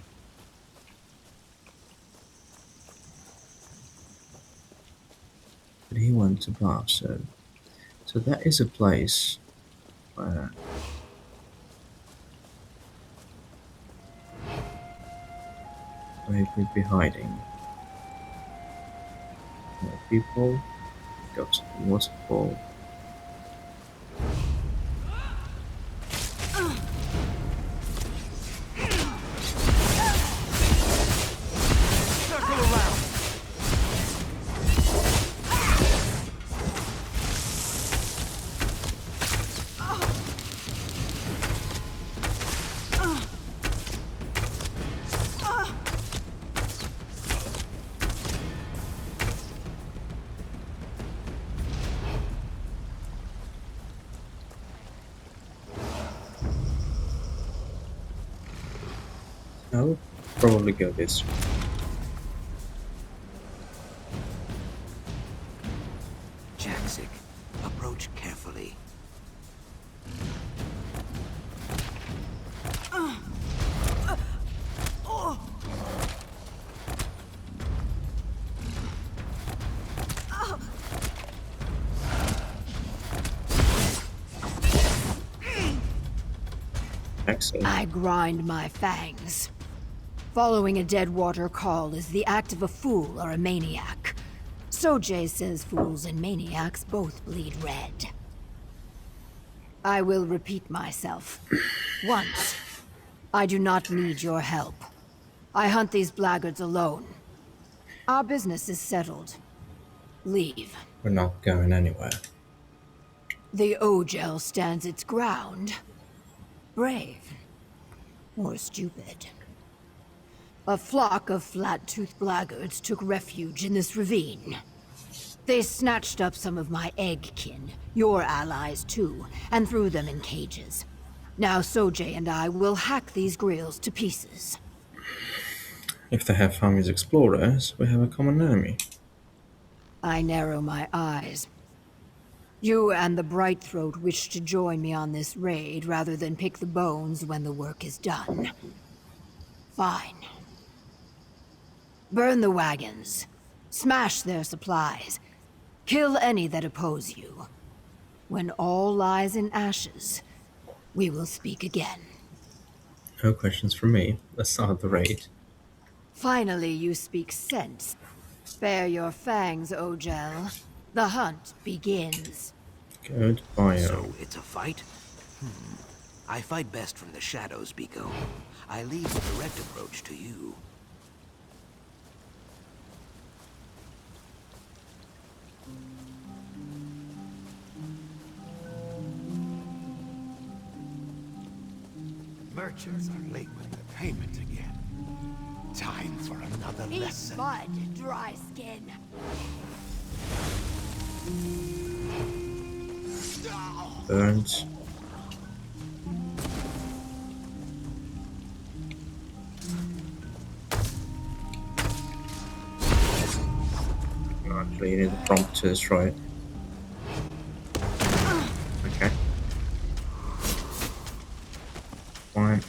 But he went above, so that is a place where he could be hiding. More people, go to the waterfall. Circle around. I would probably go this way. Jaxic, approach carefully. Excellent. I grind my fangs. Following a Deadwater call is the act of a fool or a maniac. Sojay says fools and maniacs both bleed red. I will repeat myself. Once. I do not need your help. I hunt these blackguards alone. Our business is settled. Leave. We're not going anywhere. The Ogel stands its ground. Brave. Or stupid. A flock of flat-toothed blackguards took refuge in this ravine. They snatched up some of my egg-kin, your allies too, and threw them in cages. Now Sojay and I will hack these grills to pieces. If they have found these explorers, we have a common enemy. I narrow my eyes. You and the Brightthroat wish to join me on this raid rather than pick the bones when the work is done. Fine. Burn the wagons. Smash their supplies. Kill any that oppose you. When all lies in ashes, we will speak again. No questions from me. Let's start the raid. Finally, you speak sense. Spare your fangs, Ogel. The hunt begins. Goodbye. So it's a fight? I fight best from the shadows, Biko. I leave the direct approach to you. Merchants are late with their payment again. Time for another Eat lesson. mud, dry skin. Burns. Actually, you need the prompt to destroy it. Okay. Fine.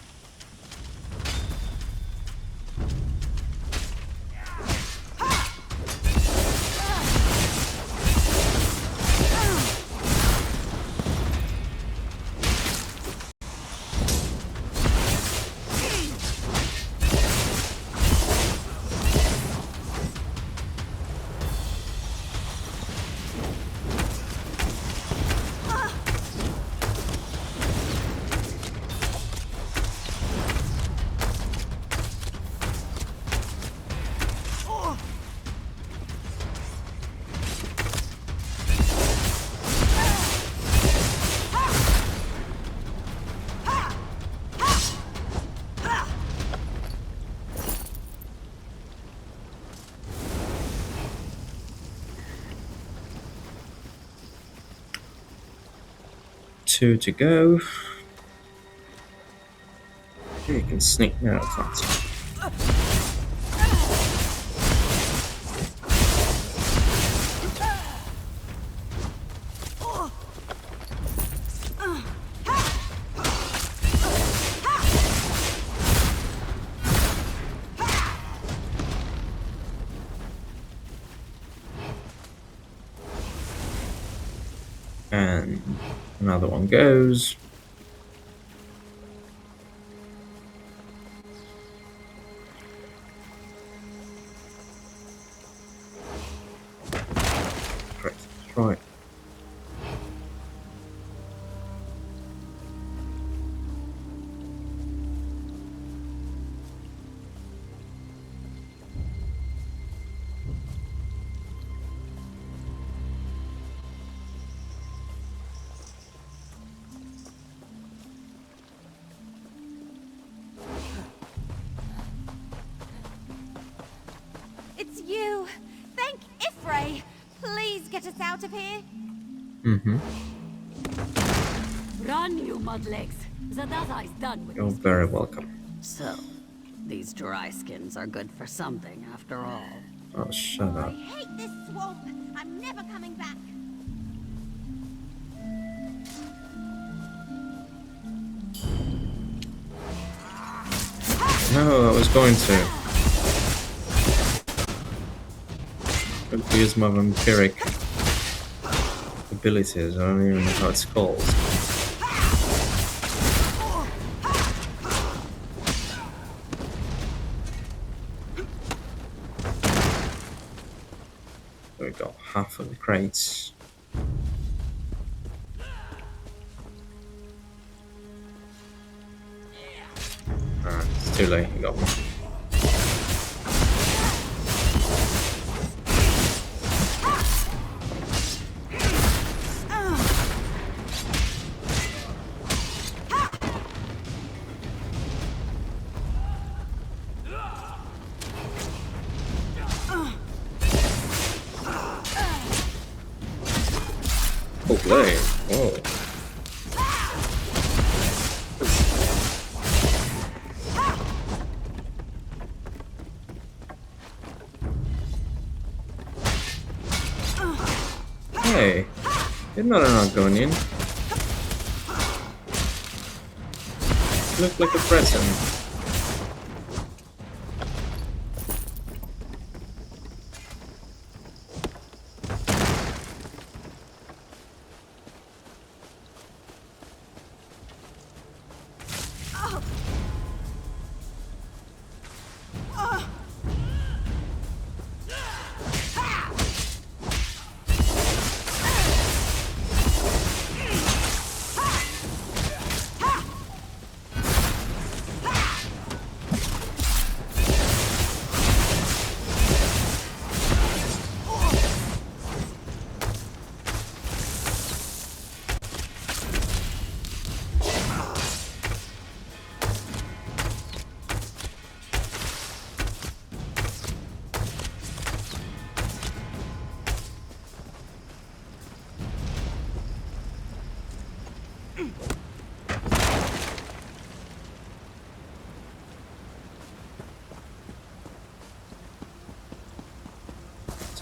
Two to go. You can sneak now, that's And another one goes. Great, right. It's you! Thank Ifray! Please get us out of here! Mm-hmm. Run, you mudlegs! Zadazai's done with You're these very kids. welcome. So, these dry skins are good for something after all. Oh, shut up. I hate this swamp! I'm never coming back! No, I was going to. But use my vampiric abilities. I don't even know how it's called. There we go. Half of the crates. Ah, it's too late. You got one. Oh, play. Whoa. Hey, you're not an Argonian. You look like a present.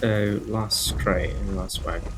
So, last crate and last wagon.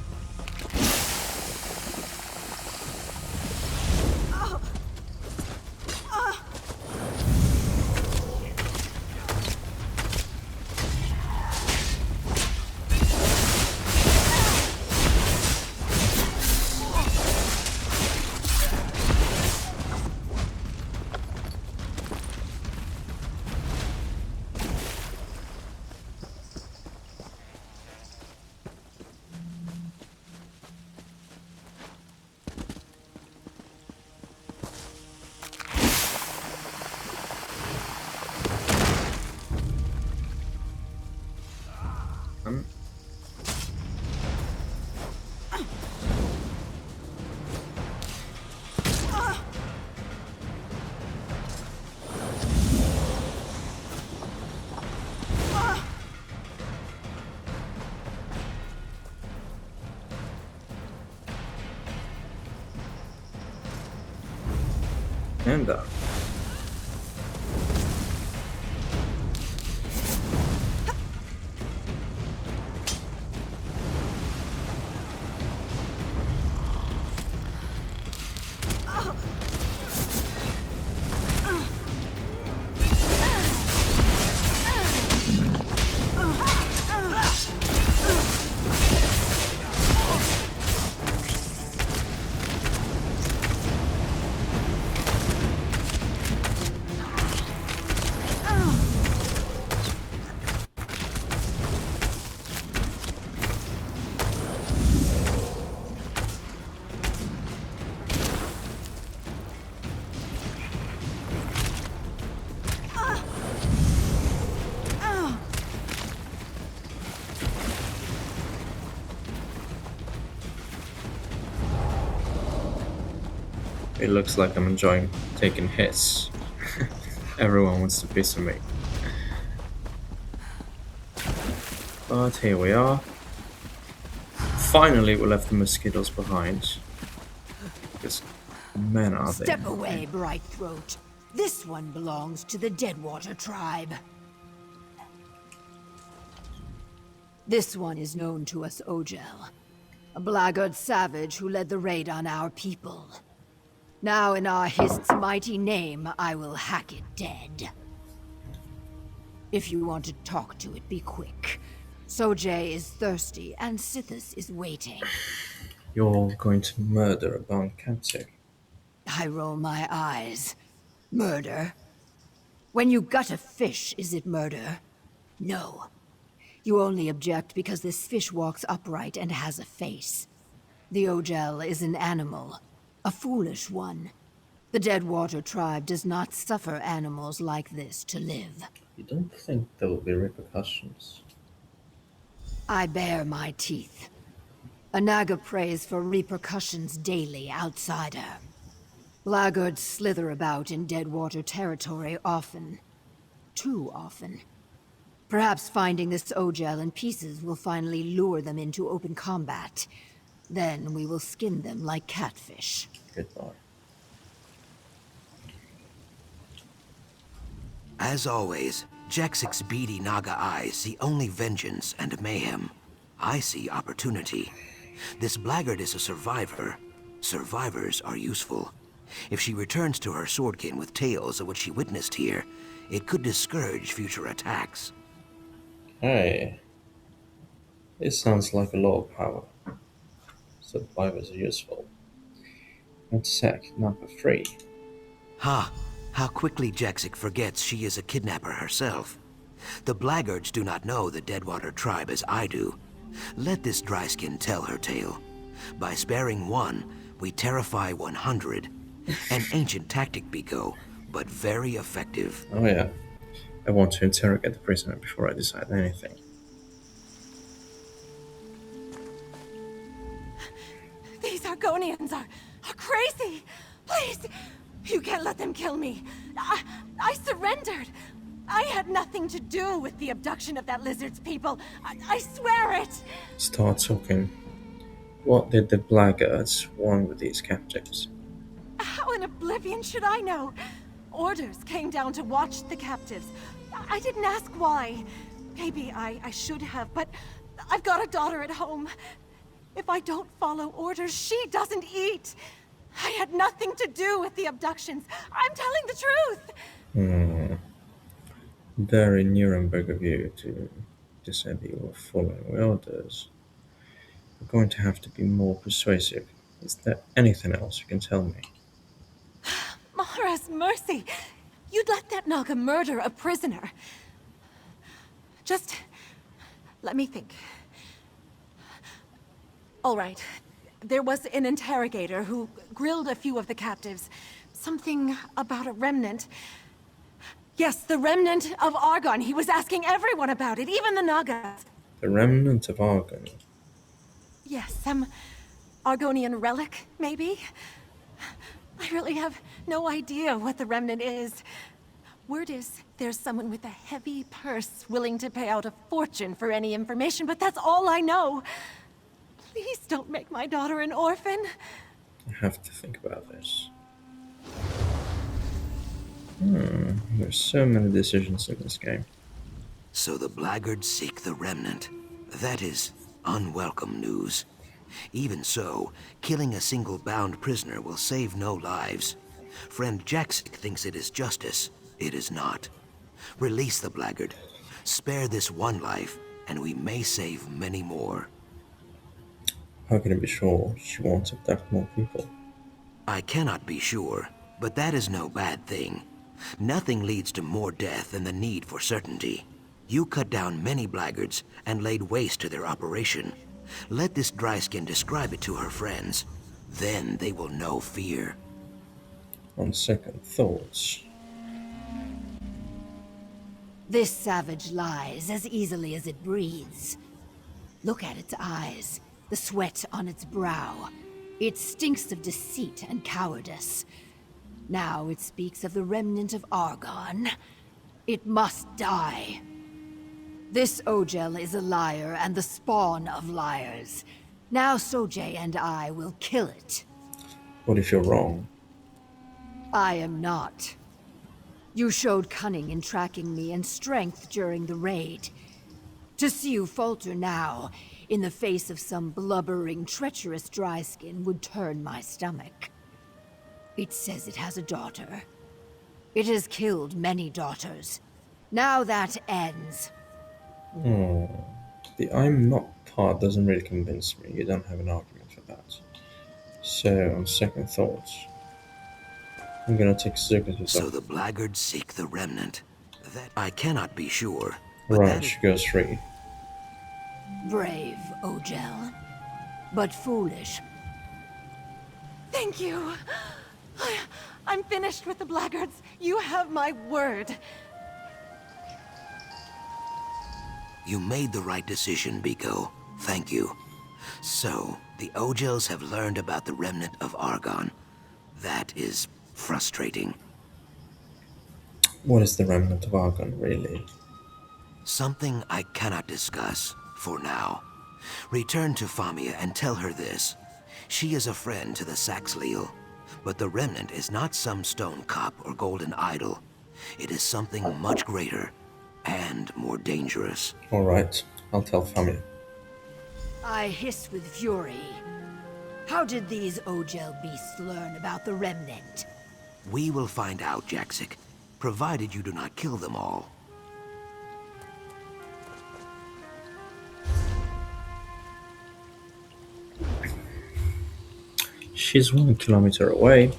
And down. It looks like I'm enjoying taking hits. Everyone wants to piece of me. But here we are. Finally, we left the mosquitoes behind. Because, man, are they? Step away, Bright Throat. This one belongs to the Deadwater tribe. This one is known to us Ogel, a blackguard savage who led the raid on our people. Now in our Hist's mighty name, I will hack it dead. If you want to talk to it, be quick. Sojay is thirsty, and Sithis is waiting. You're going to murder a bound captive. I roll my eyes. Murder? When you gut a fish, is it murder? No. You only object because this fish walks upright and has a face. The Ogel is an animal. A foolish one. The Deadwater tribe does not suffer animals like this to live. You don't think there will be repercussions? I bare my teeth. A Naga prays for repercussions daily, outsider. Blackguards slither about in Deadwater territory often. Too often. Perhaps finding this Ogel in pieces will finally lure them into open combat. Then we will skin them like catfish. Goodbye. As always, Jexic's beady Naga eyes see only vengeance and mayhem. I see opportunity. This blackguard is a survivor. Survivors are useful. If she returns to her swordkin with tales of what she witnessed here, it could discourage future attacks. Hey. This sounds like a lot of power. Survivors are useful. Not sec, number 3. Ha! How quickly Jexic forgets she is a kidnapper herself. The blackguards do not know the Deadwater tribe as I do. Let this dryskin tell her tale. By sparing one, we terrify 100. An ancient tactic, Biko, but very effective. Oh yeah. I want to interrogate the prisoner before I decide anything. These Argonians are crazy! Please! You can't let them kill me! I surrendered! I had nothing to do with the abduction of that lizard's people! I swear it! Start talking. What did the blackguards want with these captives? How in oblivion should I know? Orders came down to watch the captives. I didn't ask why. Maybe I should have, but I've got a daughter at home. If I don't follow orders, she doesn't eat. I had nothing to do with the abductions. I'm telling the truth. Very Nuremberg of you to say that you were following orders. You're going to have to be more persuasive. Is there anything else you can tell me? Mara's mercy! You'd let that Naga murder a prisoner. Just let me think. All right. There was an interrogator who grilled a few of the captives. Something about a remnant. Yes, the remnant of Argon. He was asking everyone about it, even the Nagas. The remnant of Argon? Yes, some Argonian relic, maybe? I really have no idea what the remnant is. Word is, there's someone with a heavy purse willing to pay out a fortune for any information, but that's all I know. Please don't make my daughter an orphan. I have to think about this. There's so many decisions in this game. So the blackguards seek the remnant. That is unwelcome news. Even so, killing a single bound prisoner will save no lives. Friend Jexic thinks it is justice. It is not. Release the blackguard. Spare this one life, and we may save many more. How can I be sure she won't abduct more people? I cannot be sure, but that is no bad thing. Nothing leads to more death than the need for certainty. You cut down many blackguards and laid waste to their operation. Let this dryskin describe it to her friends. Then they will know fear. On second thoughts. This savage lies as easily as it breathes. Look at its eyes, the sweat on its brow. It stinks of deceit and cowardice. Now it speaks of the remnant of Argon. It must die. This Ogel is a liar and the spawn of liars. Now Sojay and I will kill it. What if you're wrong? I am not. You showed cunning in tracking me and strength during the raid. To see you falter now, in the face of some blubbering, treacherous dryskin, would turn my stomach. It says it has a daughter. It has killed many daughters. Now that ends. The I'm not part doesn't really convince me. You don't have an argument for that. So, on second thoughts, I'm gonna take Zukas. So the blackguards seek the remnant. That I cannot be sure. Right, she goes free. Brave, Ogel. But foolish. Thank you. I'm finished with the blackguards. You have my word. You made the right decision, Biko. Thank you. So, the Ogels have learned about the remnant of Argon. That is frustrating. What is the remnant of Argon, really? Something I cannot discuss, for now. Return to Famia and tell her this. She is a friend to the Saxleal, but the remnant is not some stone cup or golden idol. It is something much greater and more dangerous. Alright, I'll tell Famia. I hiss with fury. How did these Ogel beasts learn about the remnant? We will find out, Jaxic, provided you do not kill them all. She's 1 kilometer away,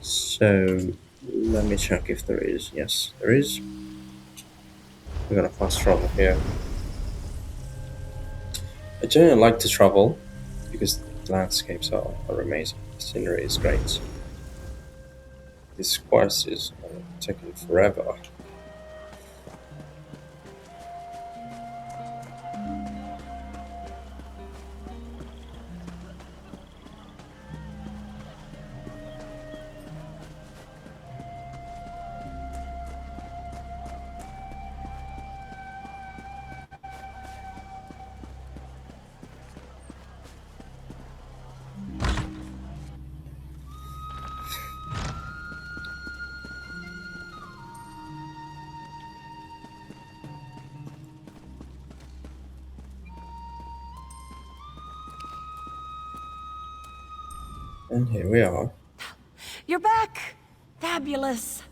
so let me check if there is. Yes, there is. We're gonna fast travel here. I generally like to travel because the landscapes are amazing. The scenery is great. This quest is taking forever. And here we are. You're back! Fabulous!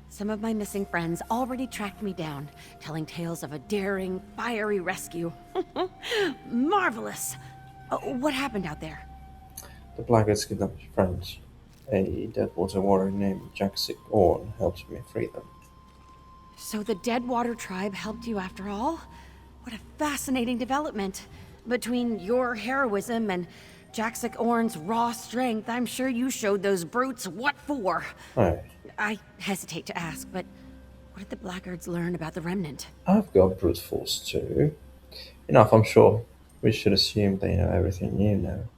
Some of my missing friends already tracked me down, telling tales of a daring, fiery rescue. Marvelous! What happened out there? The blackguards kidnapped your friends. A Deadwater warrior named Jaxic Orn helped me free them. So the Deadwater tribe helped you after all? What a fascinating development. Between your heroism and Jaxic Orn's raw strength, I'm sure you showed those brutes what for. Hey, I hesitate to ask, but what did the blackguards learn about the remnant? I've got brute force too. Enough, I'm sure. We should assume they know everything you know.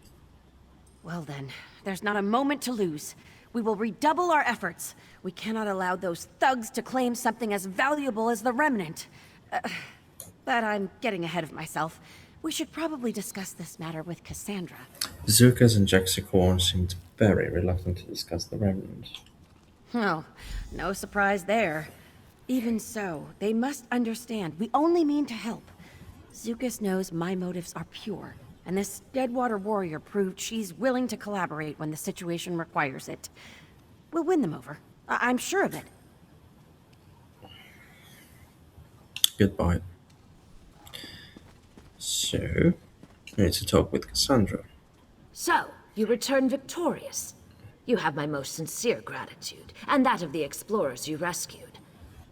Well then, there's not a moment to lose. We will redouble our efforts. We cannot allow those thugs to claim something as valuable as the remnant. But I'm getting ahead of myself. We should probably discuss this matter with Cassandra. Zukas and Jaxic Orn seemed very reluctant to discuss the remnant. Oh, no surprise there. Even so, they must understand we only mean to help. Zukas knows my motives are pure, and this Deadwater warrior proved she's willing to collaborate when the situation requires it. We'll win them over. I'm sure of it. Goodbye. So, I need to talk with Cassandra. So, you return victorious. You have my most sincere gratitude, and that of the explorers you rescued.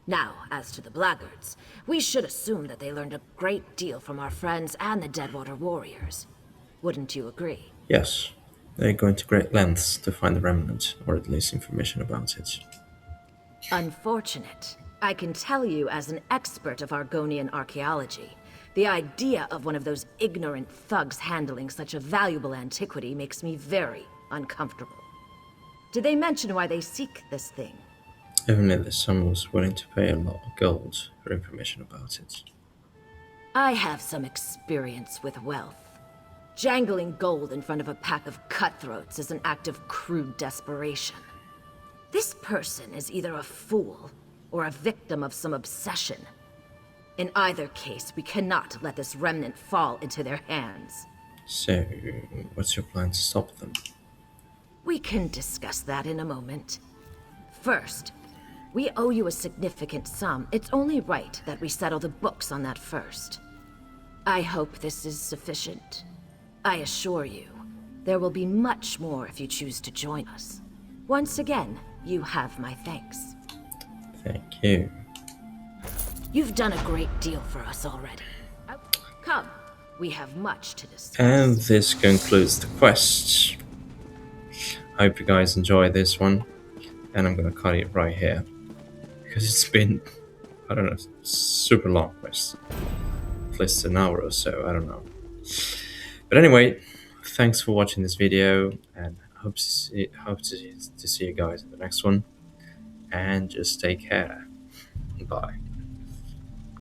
Now, as to the blackguards, we should assume that they learned a great deal from our friends and the Deadwater warriors. Wouldn't you agree? Yes, they're going to great lengths to find the remnant, or at least information about it. Unfortunate. I can tell you as an expert of Argonian archaeology, The idea of one of those ignorant thugs handling such a valuable antiquity makes me very uncomfortable. Did they mention why they seek this thing? Only that someone was willing to pay a lot of gold for information about it. I have some experience with wealth. Jangling gold in front of a pack of cutthroats is an act of crude desperation. This person is either a fool or a victim of some obsession. In either case, we cannot let this remnant fall into their hands. So, what's your plan to stop them? We can discuss that in a moment. First, we owe you a significant sum. It's only right that we settle the books on that first. I hope this is sufficient. I assure you, there will be much more if you choose to join us. Once again, you have my thanks. Thank you. You've done a great deal for us already. Come, we have much to discuss. And this concludes the quest. I hope you guys enjoy this one. And I'm gonna cut it right here. Because it's been, I don't know, super long quest. At least an hour or so, I don't know. But anyway, thanks for watching this video. And I hope to see you guys in the next one. And just take care. Bye.